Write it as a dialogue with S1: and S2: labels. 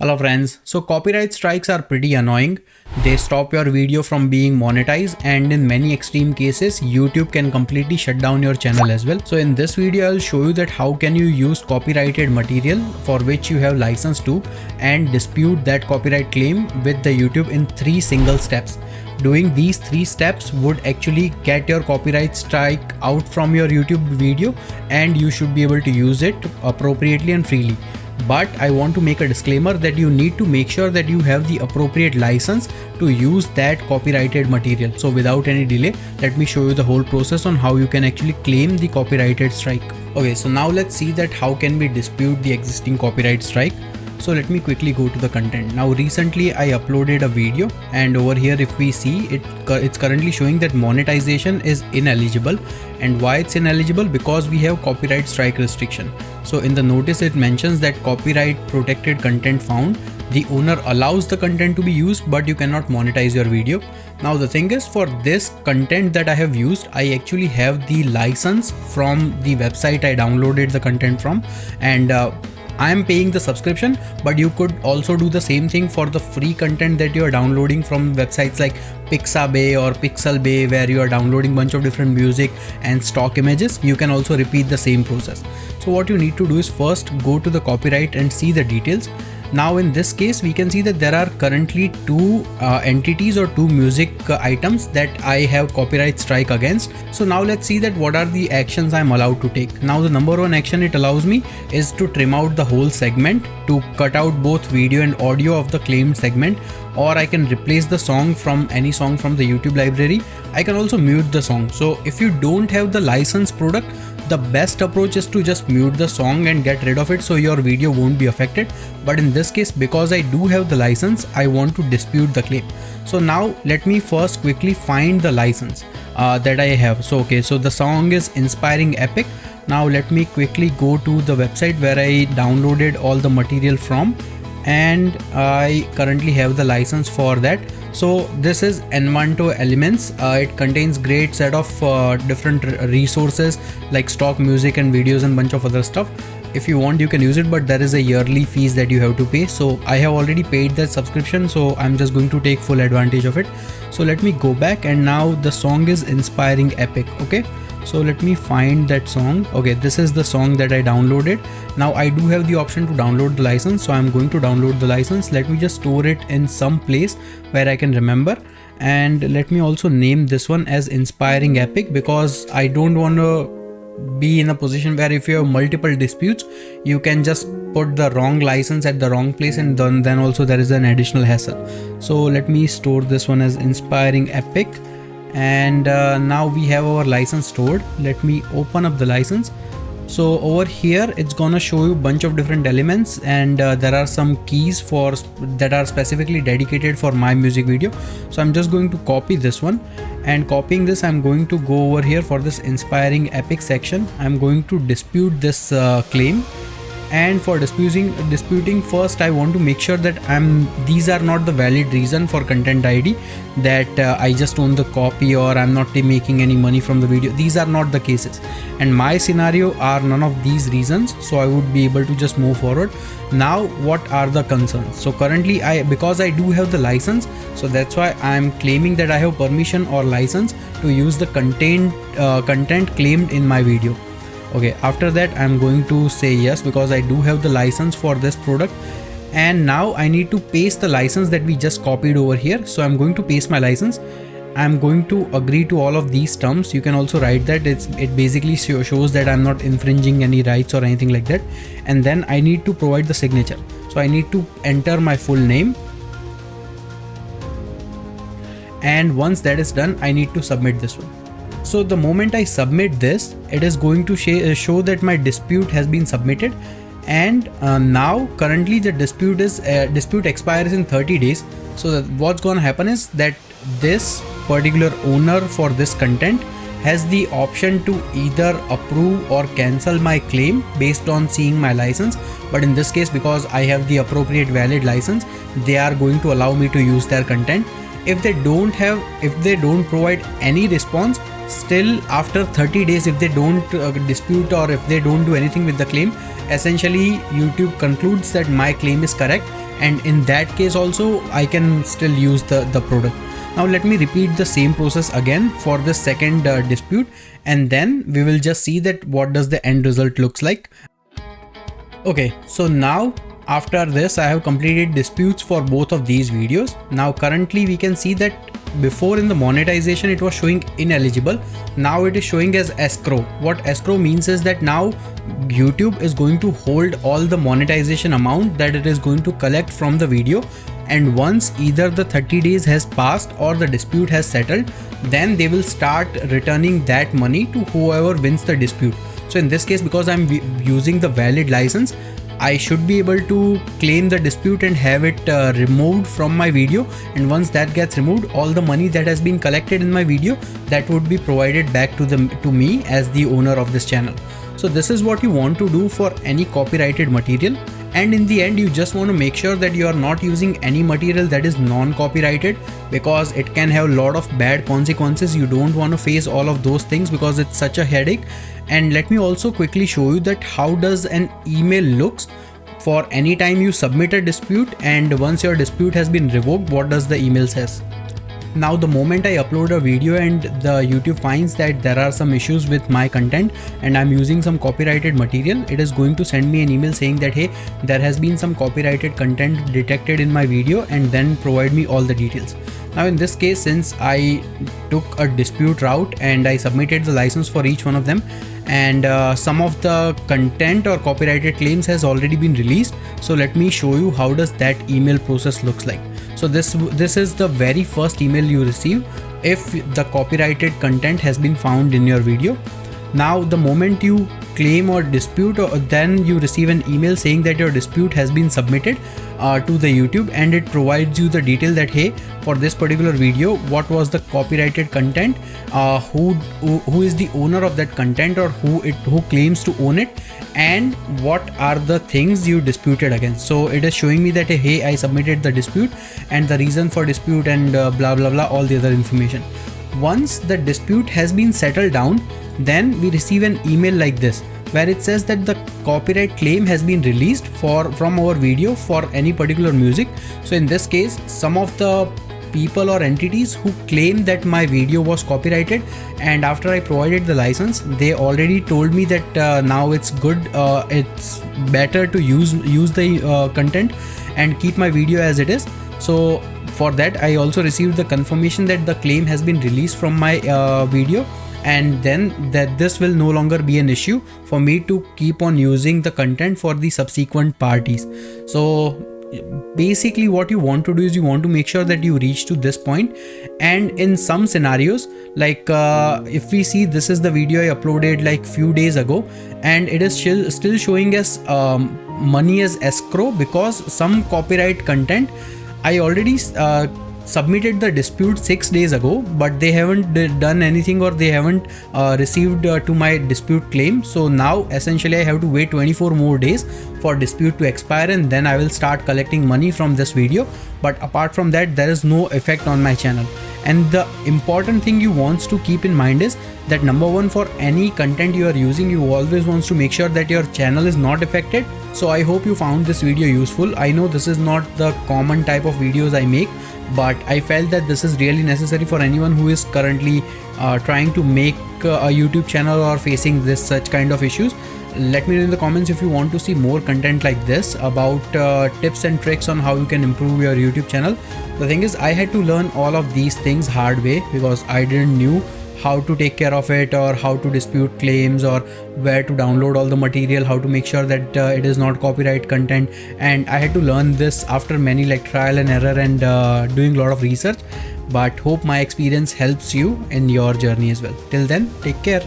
S1: Hello friends, so copyright strikes are pretty annoying. They stop your video from being monetized, and in many extreme cases, YouTube can completely shut down your channel as well. So in this video, I'll show you that how can you use copyrighted material for which you have license to and dispute that copyright claim with the YouTube in 3 single steps. Doing these 3 steps would actually get your copyright strike out from your YouTube video, and you should be able to use it appropriately and freely. But I want to make a disclaimer that you need to make sure that you have the appropriate license to use that copyrighted material. So without any delay, let me show you the whole process on how you can actually claim the copyrighted strike. Okay, so now let's see that how can we dispute the existing copyright strike. So let me quickly go to the content. Now recently I uploaded a video, and over here if we see it's currently showing that monetization is ineligible. And why it's ineligible? Because we have copyright strike restriction. So in the notice it mentions that copyright protected content found. The owner allows the content to be used, but you cannot monetize your video. Now the thing is, for this content that I have used, I actually have the license from the website I downloaded the content from, and I am paying the subscription, but you could also do the same thing for the free content that you are downloading from websites like Pixabay or Pixelbay, where you are downloading bunch of different music and stock images. You can also repeat the same process. So what you need to do is first go to the copyright and see the details. Now in this case, we can see that there are currently 2 entities or 2 music items that I have copyright strike against. So now let's see that what are the actions I'm allowed to take. Now the number 1 action it allows me is to trim out the whole segment, to cut out both video and audio of the claimed segment, or I can replace the song from any song from the YouTube library. I can also mute the song. So if you don't have the licensed product, the best approach is to just mute the song and get rid of it so your video won't be affected. But in this case, because I do have the license, I want to dispute the claim. So now let me first quickly find the license that I have. So so the song is Inspiring Epic. Now let me quickly go to the website where I downloaded all the material from, and I currently have the license for that. So this is Envanto Elements. It contains great set of different resources like stock music and videos and bunch of other stuff. If you want, you can use it, but there is a yearly fees that you have to pay. So I have already paid that subscription, so I'm just going to take full advantage of it. So let me go back, and now the song is Inspiring Epic. Okay, so let me find that song. Okay, this is the song that I downloaded. Now I do have the option to download the license, so I'm going to download the license. Let me just store it in some place where I can remember, and let me also name this one as Inspiring Epic, because I don't want to be in a position where if you have multiple disputes, you can just put the wrong license at the wrong place, and then also there is an additional hassle. So let me store this one as Inspiring Epic. And now we have our license stored. Let me open up the license. So over here it's gonna show you a bunch of different elements, and there are some keys that are specifically dedicated for my music video. So I'm just going to copy this one, and copying this, I'm going to go over here for this Inspiring Epic section. I'm going to dispute this claim. And for disputing first, I want to make sure that these are not the valid reason for content ID, that I just own the copy or I'm not making any money from the video. These are not the cases, and my scenario are none of these reasons, so I would be able to just move forward. Now what are the concerns? So currently because I do have the license, so that's why I'm claiming that I have permission or license to use the content claimed in my video. Okay, after that I'm going to say yes, because I do have the license for this product. And now I need to paste the license that we just copied over here. So I'm going to paste my license. I'm going to agree to all of these terms. You can also write that it basically shows that I'm not infringing any rights or anything like that. And then I need to provide the signature. So I need to enter my full name. And once that is done, I need to submit this one. So the moment I submit this, it is going to show that my dispute has been submitted. And now currently the dispute expires in 30 days. So what's going to happen is that this particular owner for this content has the option to either approve or cancel my claim based on seeing my license. But in this case, because I have the appropriate valid license, they are going to allow me to use their content. If they don't provide any response, still after 30 days, if they don't dispute or if they don't do anything with the claim, essentially YouTube concludes that my claim is correct and in that case also I can still use the product. Now let me repeat the same process again for the second dispute, and then we will just see that what does the end result looks like. Okay, so now after this I have completed disputes for both of these videos. Now currently we can see that before in the monetization it was showing ineligible. Now it is showing as escrow. What escrow means is that now YouTube is going to hold all the monetization amount that it is going to collect from the video, and once either the 30 days has passed or the dispute has settled, then they will start returning that money to whoever wins the dispute. So in this case, because I'm using the valid license, I should be able to claim the dispute and have it removed from my video, and once that gets removed, all the money that has been collected in my video, that would be provided back to me as the owner of this channel. So this is what you want to do for any copyrighted material, and in the end you just want to make sure that you are not using any material that is non-copyrighted, because it can have a lot of bad consequences. You don't want to face all of those things because it's such a headache. And let me also quickly show you that how does an email looks for any time you submit a dispute, and once your dispute has been revoked, what does the email says. Now the moment I upload a video and the YouTube finds that there are some issues with my content and I'm using some copyrighted material, it is going to send me an email saying that hey, there has been some copyrighted content detected in my video, and then provide me all the details. Now in this case, since I took a dispute route and I submitted the license for each one of them, and some of the content or copyrighted claims has already been released, so let me show you how does that email process looks like. So this is the very first email you receive if the copyrighted content has been found in your video. Now the moment you claim or dispute, then you receive an email saying that your dispute has been submitted to the YouTube, and it provides you the detail that hey, for this particular video, what was the copyrighted content, who is the owner of that content, or who claims to own it, and what are the things you disputed against. So it is showing me that hey, I submitted the dispute and the reason for dispute and blah blah blah, all the other information. Once the dispute has been settled down, then we receive an email like this where it says that the copyright claim has been released from our video for any particular music. So in this case, some of the people or entities who claim that my video was copyrighted, and after I provided the license, they already told me that now it's good, it's better to use the content and keep my video as it is. So for that, I also received the confirmation that the claim has been released from my video, and then that this will no longer be an issue for me to keep on using the content for the subsequent parties. So basically what you want to do is you want to make sure that you reach to this point. And in some scenarios, like if we see, this is the video I uploaded like few days ago, and it is still showing us money as escrow because some copyright content I already submitted the dispute 6 days ago, but they haven't done anything, or they haven't received to my dispute claim. So now essentially I have to wait 24 more days for dispute to expire, and then I will start collecting money from this video. But apart from that, there is no effect on my channel. And the important thing you want to keep in mind is that number one, for any content you are using, you always want to make sure that your channel is not affected. So I hope you found this video useful. I know this is not the common type of videos I make, but I felt that this is really necessary for anyone who is currently trying to make a YouTube channel or facing such kind of issues. Let me know in the comments if you want to see more content like this about tips and tricks on how you can improve your YouTube channel. The thing is, I had to learn all of these things hard way because I didn't knew how to take care of it, or how to dispute claims, or where to download all the material, how to make sure that it is not copyright content. And I had to learn this after many like trial and error and doing a lot of research. But hope my experience helps you in your journey as well. Till then, take care.